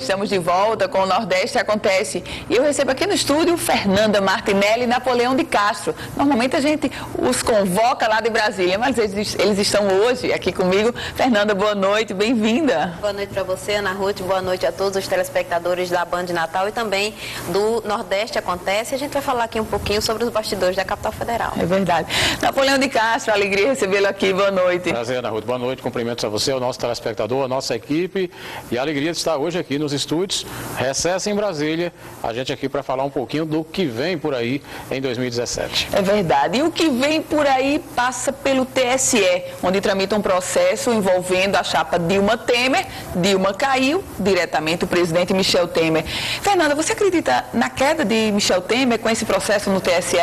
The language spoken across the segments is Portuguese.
estamos de volta com o Nordeste Acontece. E eu recebo aqui no estúdio Fernanda Martinelli e Napoleão de Castro. Normalmente a gente os convoca lá de Brasília, mas eles estão hoje aqui comigo. Fernanda, boa noite, bem-vinda. Boa noite para você, Ana Ruth, boa noite a todos os telespectadores da Band Natal e também do Nordeste Acontece. A gente vai falar aqui um pouquinho sobre os bastidores da capital federal. É verdade. Napoleão de Castro, alegria recebê-lo aqui, boa noite. Prazer, Ana Ruth, boa noite, cumprimentos a você, ao nosso telespectador, a nossa equipe e a alegria de estar hoje aqui nos estúdios, recesso em Brasília, a gente aqui para falar um pouquinho do que vem por aí em 2017. É verdade, e o que vem por aí passa pelo TSE, onde tramita um processo envolvendo a chapa Dilma Temer. Dilma caiu, diretamente o presidente Michel Temer. Fernanda, você acredita na queda de Michel Temer com esse processo no TSE?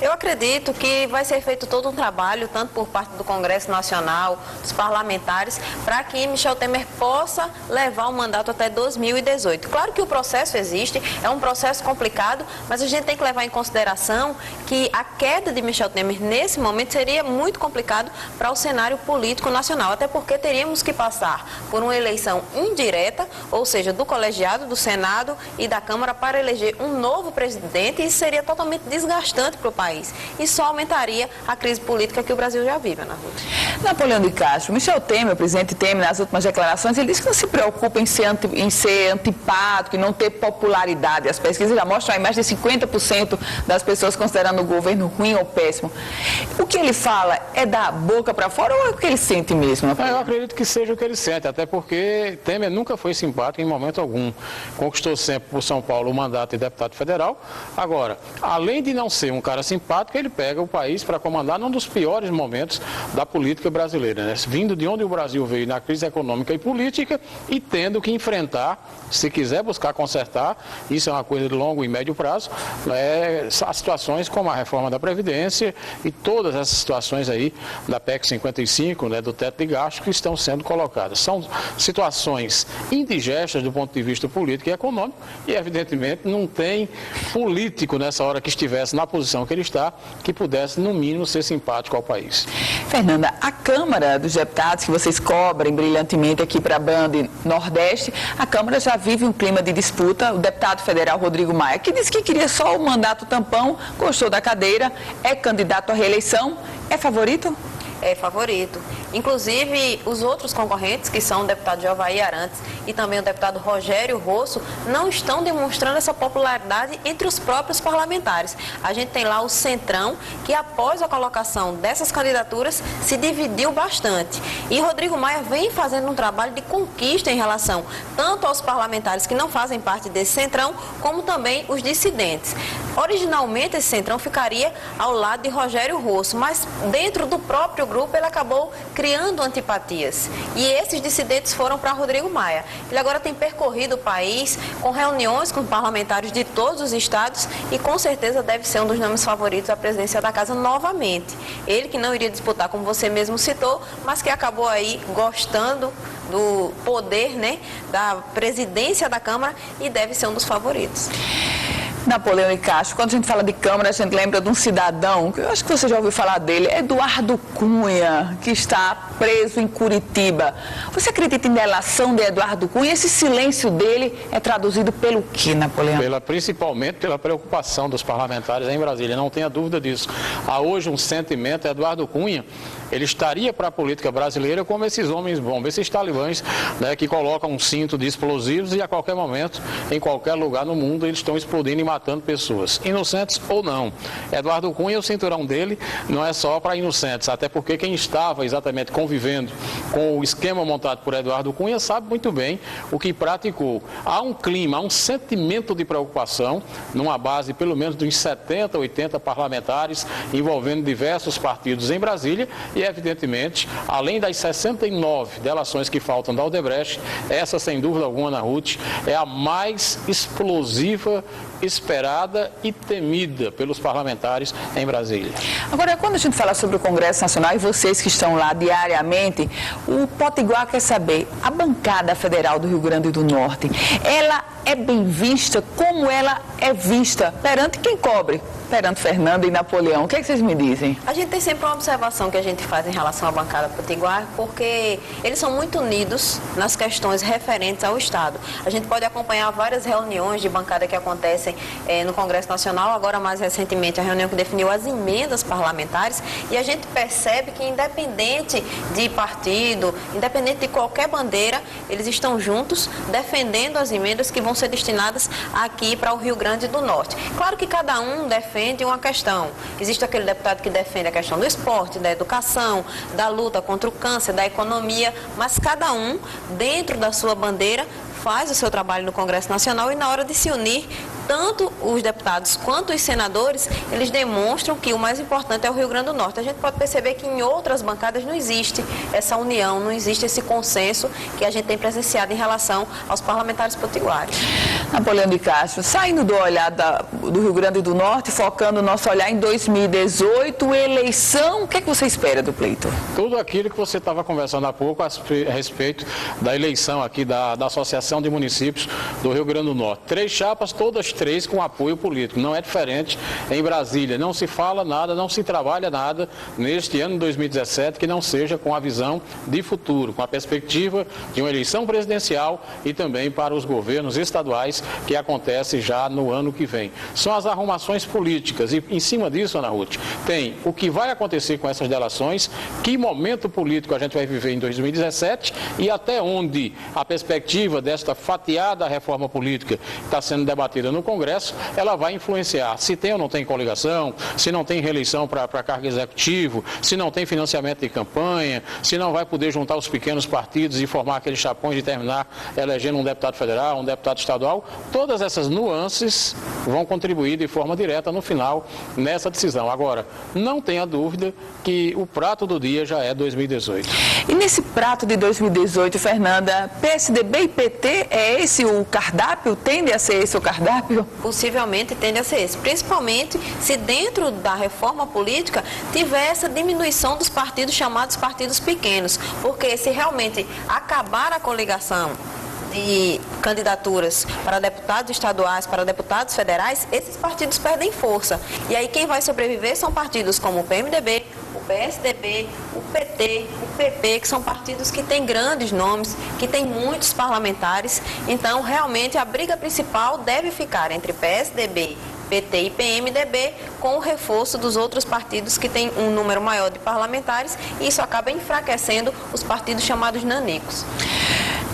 Eu acredito que vai ser feito todo um trabalho, tanto por parte do Congresso Nacional, dos parlamentares, para que Michel Temer possa levar o mandato até 2018. Claro que o processo existe, é um processo complicado, mas a gente tem que levar em consideração que a queda de Michel Temer nesse momento seria muito complicado para o cenário político nacional, até porque teríamos que passar por uma eleição indireta, ou seja, do colegiado, do Senado e da Câmara para eleger um novo presidente, e isso seria totalmente desgastante para o país. Isso só aumentaria a crise política que o Brasil já vive, Ana Ruth. Napoleão de Castro, Michel Temer, o presidente Temer, nas últimas declarações, ele disse que não se preocupa em ser antipático, em não ter popularidade. As pesquisas já mostram aí mais de 50% das pessoas considerando o governo ruim ou péssimo. O que ele fala é da boca para fora ou é o que ele sente mesmo? Eu acredito que seja o que ele sente, até porque Temer nunca foi simpático em momento algum. Conquistou sempre por São Paulo o mandato de deputado federal. Agora, além de não ser um cara simpático, ele pega o país para comandar num dos piores momentos da política brasileira, né? Vindo de onde o Brasil veio na crise econômica e política e tendo que enfrentar, se quiser buscar consertar, isso é uma coisa de longo e médio prazo, as situações como a reforma da Previdência e todas essas situações aí da PEC 55, né, do teto de gasto que estão sendo colocadas. São situações indigestas do ponto de vista político e econômico e, evidentemente, não tem político nessa hora que estivesse na posição que ele está, que pudesse, no mínimo, ser simpático ao país. Fernanda, a Câmara dos Deputados, que vocês cobrem brilhantemente aqui para a Band Nordeste, a Câmara já vive um clima de disputa. O deputado federal Rodrigo Maia, que disse que queria só o mandato tampão, gostou da cadeira, é candidato à reeleição, é favorito? É favorito. Inclusive, os outros concorrentes, que são o deputado Jovair Arantes e também o deputado Rogério Rosso, não estão demonstrando essa popularidade entre os próprios parlamentares. A gente tem lá o Centrão, que após a colocação dessas candidaturas, se dividiu bastante. E Rodrigo Maia vem fazendo um trabalho de conquista em relação tanto aos parlamentares que não fazem parte desse Centrão, como também os dissidentes. Originalmente, esse Centrão ficaria ao lado de Rogério Rosso, mas dentro do próprio grupo ele acabou criando antipatias. E esses dissidentes foram para Rodrigo Maia. Ele agora tem percorrido o país com reuniões com parlamentares de todos os estados e com certeza deve ser um dos nomes favoritos à presidência da casa novamente. Ele que não iria disputar, como você mesmo citou, mas que acabou aí gostando do poder, né, da presidência da Câmara e deve ser um dos favoritos. Napoleão de Castro, quando a gente fala de Câmara, a gente lembra de um cidadão, que eu acho que você já ouviu falar dele, Eduardo Cunha, que está preso em Curitiba. Você acredita em delação de Eduardo Cunha? Esse silêncio dele é traduzido pelo quê, Napoleão? Principalmente pela preocupação dos parlamentares em Brasília, não tenha dúvida disso. Há hoje um sentimento, Eduardo Cunha, ele estaria para a política brasileira como esses homens bombas, esses talibãs, né, que colocam um cinto de explosivos e a qualquer momento, em qualquer lugar no mundo, eles estão explodindo e matando pessoas, inocentes ou não. Eduardo Cunha, o cinturão dele não é só para inocentes, até porque quem estava exatamente convivendo com o esquema montado por Eduardo Cunha sabe muito bem o que praticou. Há um clima, há um sentimento de preocupação, numa base pelo menos de uns 70, 80 parlamentares, envolvendo diversos partidos em Brasília e, evidentemente, além das 69 delações que faltam da Odebrecht, essa, sem dúvida alguma, Ana Ruth, é a mais explosiva, esperada e temida pelos parlamentares em Brasília. Agora, quando a gente fala sobre o Congresso Nacional e vocês que estão lá diariamente, o Potiguar quer saber, a bancada federal do Rio Grande do Norte, ela é bem vista, como ela é vista perante quem cobre, esperando Fernanda e Napoleão. O que é que vocês me dizem? A gente tem sempre uma observação que a gente faz em relação à bancada potiguar, porque eles são muito unidos nas questões referentes ao Estado. A gente pode acompanhar várias reuniões de bancada que acontecem no Congresso Nacional, agora mais recentemente a reunião que definiu as emendas parlamentares, e a gente percebe que independente de partido, independente de qualquer bandeira, eles estão juntos defendendo as emendas que vão ser destinadas aqui para o Rio Grande do Norte. Claro que cada um defende uma questão. Existe aquele deputado que defende a questão do esporte, da educação, da luta contra o câncer, da economia, mas cada um, dentro da sua bandeira, faz o seu trabalho no Congresso Nacional e na hora de se unir, tanto os deputados quanto os senadores, eles demonstram que o mais importante é o Rio Grande do Norte. A gente pode perceber que em outras bancadas não existe essa união, não existe esse consenso que a gente tem presenciado em relação aos parlamentares potiguares. Napoleão de Castro, saindo do olhar do Rio Grande do Norte, focando o nosso olhar em 2018, eleição, o que é que você espera do pleito? Tudo aquilo que você estava conversando há pouco a respeito da eleição aqui da Associação de Municípios do Rio Grande do Norte. 3 chapas, todas 3 com apoio político. Não é diferente em Brasília. Não se fala nada, não se trabalha nada neste ano de 2017 que não seja com a visão de futuro, com a perspectiva de uma eleição presidencial e também para os governos estaduais que acontece já no ano que vem. São as arrumações políticas e em cima disso, Ana Ruth, tem o que vai acontecer com essas delações, que momento político a gente vai viver em 2017 e até onde a perspectiva desta fatiada reforma política que está sendo debatida no Congresso, ela vai influenciar se tem ou não tem coligação, se não tem reeleição para cargo executivo, se não tem financiamento de campanha, se não vai poder juntar os pequenos partidos e formar aqueles chapões de terminar elegendo um deputado federal, um deputado estadual. Todas essas nuances vão contribuir de forma direta no final nessa decisão. Agora, não tenha dúvida que o prato do dia já é 2018. E nesse prato de 2018, Fernanda, PSDB e PT, é esse o cardápio? Tende a ser esse o cardápio? Possivelmente tende a ser esse, principalmente se dentro da reforma política tiver essa diminuição dos partidos chamados partidos pequenos, porque se realmente acabar a coligação de candidaturas para deputados estaduais, para deputados federais, esses partidos perdem força. E aí quem vai sobreviver são partidos como o PMDB, o PSDB, o PT, o PP, que são partidos que têm grandes nomes, que têm muitos parlamentares. Então, realmente, a briga principal deve ficar entre PSDB, PT e PMDB, com o reforço dos outros partidos que têm um número maior de parlamentares, e isso acaba enfraquecendo os partidos chamados nanicos.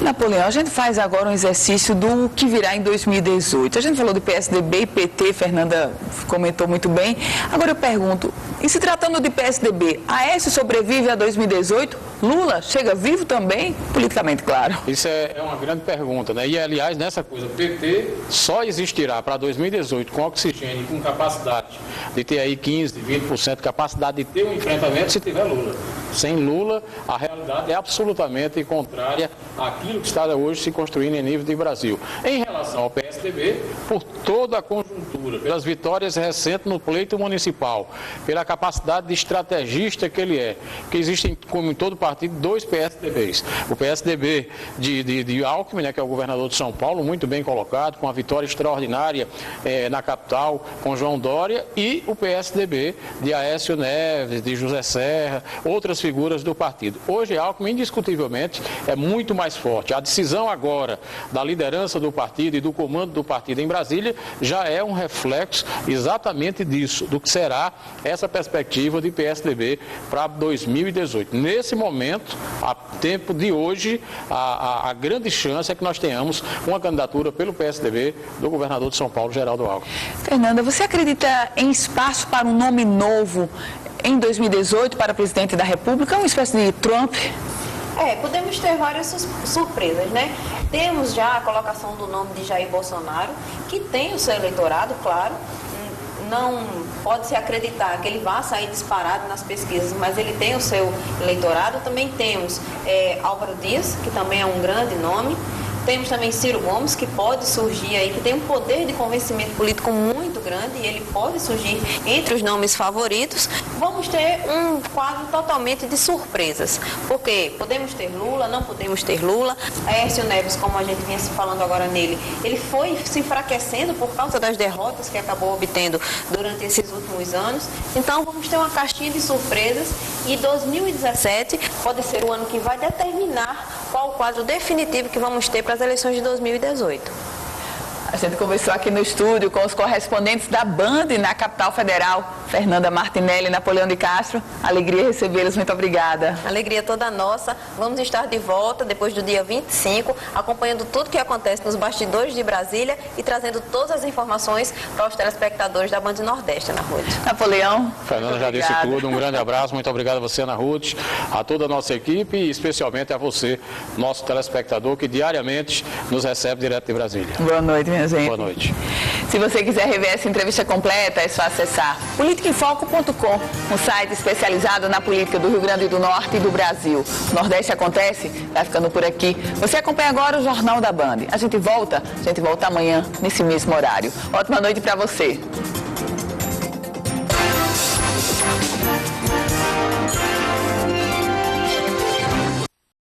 Napoleão, a gente faz agora um exercício do que virá em 2018. A gente falou de PSDB e PT, Fernanda comentou muito bem. Agora eu pergunto, e se tratando de PSDB, Aécio sobrevive a 2018? Lula chega vivo também? Politicamente, claro. Isso é uma grande pergunta, né? E, aliás, nessa coisa, o PT só existirá para 2018 com oxigênio, com capacidade de ter aí 15%, 20% de capacidade de ter um enfrentamento se tiver Lula. Sem Lula, a realidade é absolutamente contrária àquilo que está hoje se construindo em nível de Brasil. Em relação ao PSDB, por toda a conjuntura, pelas vitórias recentes no pleito municipal, pela capacidade de estrategista que ele é, que existem, como em todo partido, 2 PSDBs. O PSDB de Alckmin, né, que é o governador de São Paulo, muito bem colocado, com uma vitória extraordinária na capital, com João Dória, e o PSDB de Aécio Neves, de José Serra, outras figuras do partido. Hoje, Alckmin, indiscutivelmente, é muito mais forte. A decisão agora da liderança do partido e do comando do partido em Brasília já é um reflexo exatamente disso, do que será essa perspectiva de PSDB para 2018. Nesse momento, a tempo de hoje, a grande chance é que nós tenhamos uma candidatura pelo PSDB do governador de São Paulo, Geraldo Alckmin. Fernanda, você acredita em espaço para um nome novo em 2018 para presidente da República? Uma espécie de Trump? Podemos ter várias surpresas, né? Temos já a colocação do nome de Jair Bolsonaro, que tem o seu eleitorado, claro. Não pode-se acreditar que ele vá sair disparado nas pesquisas, mas ele tem o seu eleitorado. Também temos Álvaro Dias, que também é um grande nome. Temos também Ciro Gomes, que pode surgir aí, que tem um poder de convencimento político muito grande e ele pode surgir entre os nomes favoritos. Vamos ter um quadro totalmente de surpresas, porque podemos ter Lula, não podemos ter Lula. Aécio Neves, como a gente vinha se falando agora nele, ele foi se enfraquecendo por causa das derrotas que acabou obtendo durante esses últimos anos. Então vamos ter uma caixinha de surpresas e 2017 pode ser o ano que vai determinar qual o quadro definitivo que vamos ter para as eleições de 2018. A gente conversou aqui no estúdio com os correspondentes da Band na capital federal, Fernanda Martinelli e Napoleão de Castro. Alegria recebê-los, muito obrigada. Alegria toda nossa. Vamos estar de volta depois do dia 25, acompanhando tudo que acontece nos bastidores de Brasília e trazendo todas as informações para os telespectadores da Band Nordeste, Ana Ruth. Napoleão. Fernanda já disse tudo, um grande abraço, muito obrigado a você, Ana Ruth, a toda a nossa equipe e especialmente a você, nosso telespectador, que diariamente nos recebe direto de Brasília. Boa noite, minha gente. Boa noite. Se você quiser rever essa entrevista completa, é só acessar politicaemfoco.com, um site especializado na política do Rio Grande do Norte e do Brasil. O Nordeste Acontece vai ficando por aqui. Você acompanha agora o Jornal da Band. A gente volta amanhã nesse mesmo horário. Ótima noite para você.